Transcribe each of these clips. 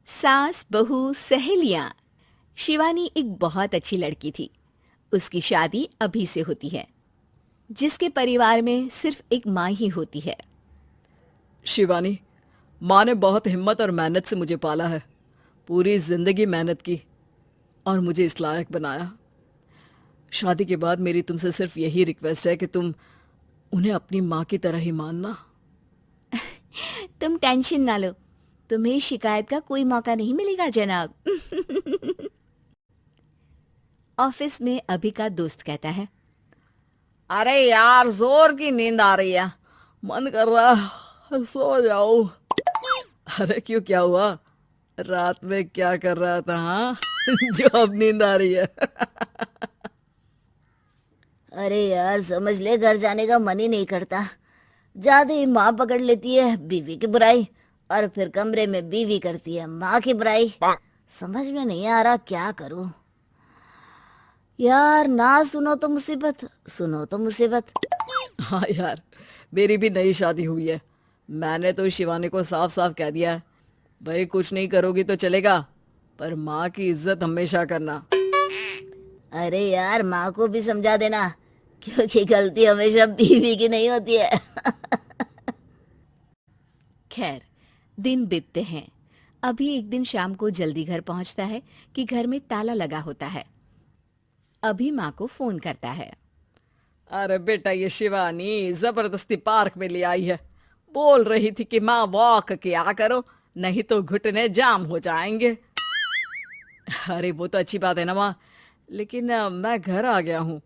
सास बहू सहेलियां। शिवानी एक बहुत अच्छी लड़की थी। उसकी शादी अभी से होती है, जिसके परिवार में सिर्फ एक माँ ही होती है। शिवानी, माँ ने बहुत हिम्मत और मेहनत से मुझे पाला है। पूरी जिंदगी मेहनत की और मुझे इस लायक बनाया। शादी के बाद मेरी तुमसे सिर्फ यही रिक्वेस्ट है कि तुम उन्हें अपनी माँ की तरह ही मानना। तुम टेंशन ना लो, तुम्हें शिकायत का कोई मौका नहीं मिलेगा जनाब। ऑफिस में अभी का दोस्त कहता है, अरे यार, जोर की नींद आ रही है, मन कर रहा है सो जाओ। अरे क्यों, क्या हुआ? रात में क्या कर रहा था हाँ? जो अब नींद आ रही है। अरे यार, समझ ले, घर जाने का मन ही नहीं करता। जाते ही माँ पकड़ लेती है बीवी की बुराई, और फिर कमरे में बीवी करती है माँ की बुराई। समझ में नहीं आ रहा क्या करूं। यार, ना सुनो तो मुसीबत, सुनो तो मुसीबत। हाँ यार, मेरी भी नई शादी हुई है। मैंने तो शिवानी को साफ साफ कह दिया है, भाई कुछ नहीं करोगी तो चलेगा, पर माँ की इज्जत हमेशा करना। अरे यार, माँ को भी समझा देना, क्योंकि गलती हमेशा बीवी की नहीं होती है। खैर, दिन बीतते हैं। अभी एक दिन शाम को जल्दी घर पहुंचता है कि घर में ताला लगा होता है। अभी माँ को फोन करता है। अरे बेटा, ये शिवानी जबरदस्ती पार्क में ले आई है। बोल रही थी कि माँ वॉक किया करो, नहीं तो घुटने जाम हो जाएंगे। अरे वो तो अच्छी बात है ना माँ, लेकिन मैं घर आ गया हूँ।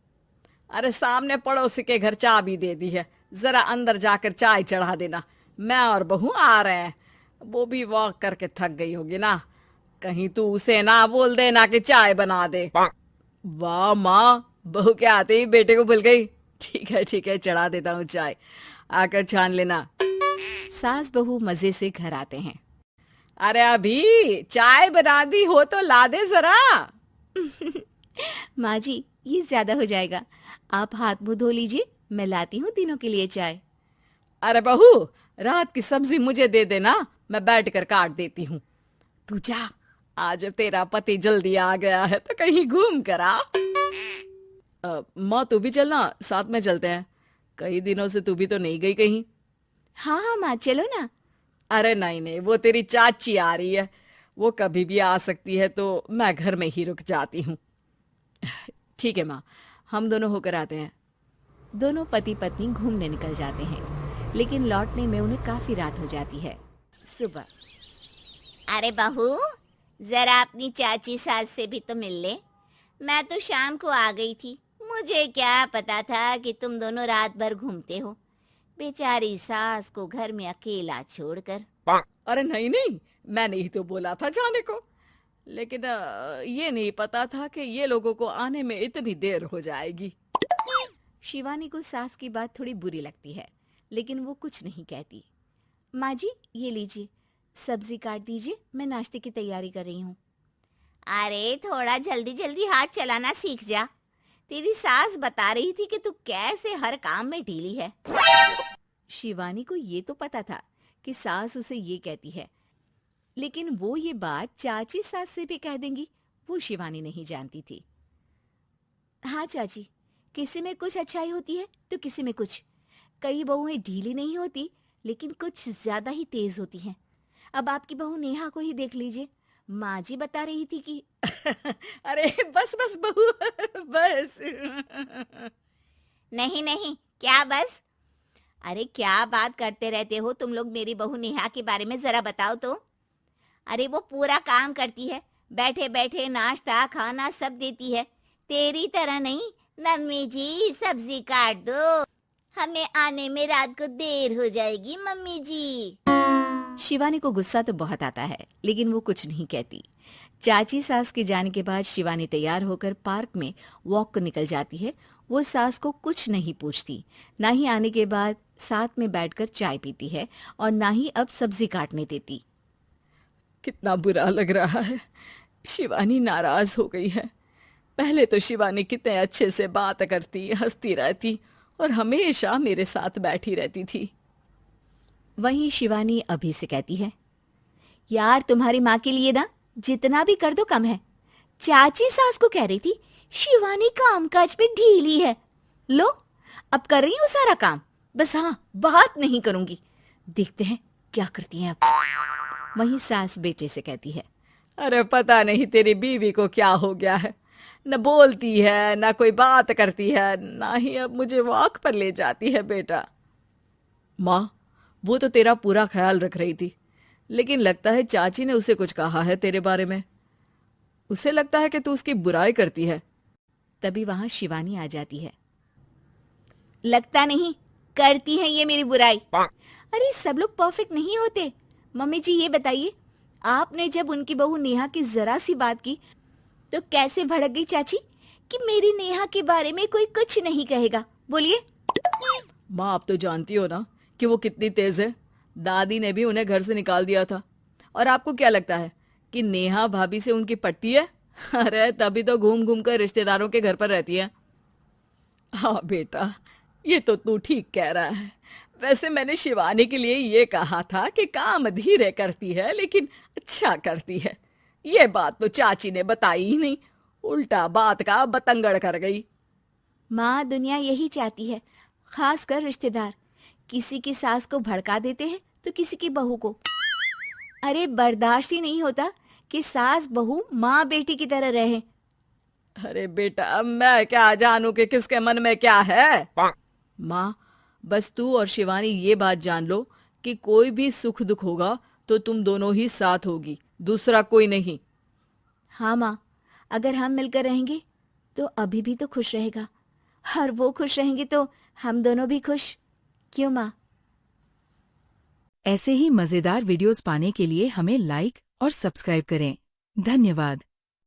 अरे सामने पड़ोसी के घर चाबी दे दी है, जरा अंदर जाकर चाय चढ़ा देना। मैं और बहू आ रहे हैं। वो भी वॉक करके थक गई होगी ना, कहीं तू उसे ना बोल देना कि चाय बना दे। वाह माँ, बहू के आते ही बेटे को भूल गई। ठीक है, चढ़ा देता हूँ चाय, आकर छान लेना। सास बहू मजे से घर आते हैं। अरे अभी चाय बना दी हो तो ला दे जरा। माँ जी, ये ज्यादा हो जाएगा, आप हाथ मुंह धो लीजिए, मैं लाती हूँ तीनों के लिए चाय। अरे बहू, रात की सब्जी मुझे दे देना, मैं बैठ कर काट देती हूँ। तू जा, आज तेरा पति जल्दी आ गया है तो कहीं घूम कर आ। माँ तू भी चलना, साथ में चलते हैं। कई दिनों से तू भी तो नहीं गई कहीं। हाँ हाँ माँ, चलो ना। अरे नहीं नहीं, वो तेरी चाची आ रही है, वो कभी भी आ सकती है, तो मैं घर में ही रुक जाती हूँ। ठीक है माँ, हम दोनों होकर आते हैं। दोनों पति पत्नी घूमने निकल जाते हैं, लेकिन लौटने में उन्हें काफी रात हो जाती है। सुबह, अरे बहू, जरा अपनी चाची सास से भी तो मिल ले। मैं तो शाम को आ गई थी, मुझे क्या पता था कि तुम दोनों रात भर घूमते हो, बेचारी सास को घर में अकेला छोड़कर। अरे नहीं नहीं, मैंने ही तो बोला था जाने को, लेकिन ये नहीं पता था कि ये लोगों को आने में इतनी देर हो जाएगी। शिवानी को सास की बात थोड़ी बुरी लगती है, लेकिन वो कुछ नहीं कहती। माँ जी, ये लीजिए, सब्जी काट दीजिए, मैं नाश्ते की तैयारी कर रही हूँ। अरे थोड़ा जल्दी जल्दी हाथ चलाना सीख जा। तेरी सास बता रही थी कि तू कैसे हर काम में ढीली है। शिवानी को ये तो पता था कि सास उसे ये कहती है, लेकिन वो ये बात चाची सास से भी कह देंगी, वो शिवानी नहीं जानती थी। हाँ चाची, किसी में कुछ अच्छाई होती है तो किसी में कुछ। कई बहुएं ढीली नहीं होती, लेकिन कुछ ज्यादा ही तेज होती हैं। अब आपकी बहू नेहा को ही देख लीजिए, माँ जी बता रही थी कि अरे बस बस बहू, बस। नहीं नहीं, क्या बस? अरे क्या बात करते रहते हो तुम लोग मेरी बहू नेहा के बारे में, जरा बताओ तो। अरे वो पूरा काम करती है, बैठे बैठे नाश्ता खाना सब देती है। तेरी तरह नहीं, मम्मी जी सब्जी काट दो, हमें आने में रात को देर हो जाएगी मम्मी जी। शिवानी को गुस्सा तो बहुत आता है, लेकिन वो कुछ नहीं कहती। चाची सास के जाने के बाद शिवानी तैयार होकर पार्क में वॉक को निकल जाती है। वो सास को कुछ नहीं पूछती, ना ही आने के बाद साथ में बैठकर चाय पीती है, और ना ही अब सब्जी काटने देती। कितना बुरा लग रहा है, शिवानी नाराज हो गई है। पहले तो शिवानी कितने अच्छे से बात करती, हंसती रहती और हमेशा मेरे साथ बैठी रहती थी। वहीं शिवानी अभी से कहती है, यार तुम्हारी माँ के लिए ना जितना भी कर दो कम है। चाची सास को कह रही थी शिवानी कामकाज पे ढीली है। लो अब कर रही हूँ सारा काम, बस हाँ बात नहीं करूंगी। देखते हैं क्या करती हैं अब। वहीं सास बेटे से कहती है, अरे पता नहीं तेरी बीवी को क्या हो गया है, न बोलती है न कोई बात करती है, ना ही अब मुझे वॉक पर ले जाती है बेटा। माँ वो तो तेरा पूरा ख्याल रख रही थी, लेकिन लगता है चाची ने उसे कुछ कहा है तेरे बारे में। उसे लगता है कि तू उसकी बुराई करती है। तभी वहां शिवानी आ जाती है। लगता नहीं, करती है ये मेरी बुराई। अरे सब लोग परफेक्ट नहीं होते। मम्मी जी ये बताइए, आपने जब उनकी बहू नेहा की जरा सी बात की तो कैसे भड़क गई चाची कि मेरी नेहा के बारे में कोई कुछ नहीं कहेगा। बोलिए। माँ आप तो जानती हो ना कि वो कितनी तेज है। दादी ने भी उन्हें घर से निकाल दिया था। और आपको क्या लगता है कि नेहा भाभी से उनकी पटती है? अरे तभी तो घूम घूम कर रिश्तेदारों के घर पर रहती है। हाँ बेटा ये तो तू ठीक कह रहा है। वैसे मैंने शिवानी के लिए ये कहा था कि काम धीरे करती है लेकिन अच्छा करती है। ये बात तो चाची ने बताई ही नहीं, उल्टा बात का बतंगड़ कर गई। माँ दुनिया यही चाहती है, खासकर रिश्तेदार। किसी की सास को भड़का देते हैं तो किसी की बहू को। अरे बर्दाश्त ही नहीं होता कि सास बहू माँ बेटी की तरह रहे। अरे बेटा मैं क्या जानूं कि किसके मन में क्या है। माँ बस तू और शिवानी ये बात जान लो कि कोई भी सुख दुख होगा तो तुम दोनों ही साथ होगी, दूसरा कोई नहीं। हाँ माँ, अगर हम मिलकर रहेंगे तो अभी भी तो खुश रहेगा, और वो खुश रहेंगे तो हम दोनों भी खुश। क्यों माँ? ऐसे ही मजेदार वीडियोस पाने के लिए हमें लाइक और सब्सक्राइब करें। धन्यवाद।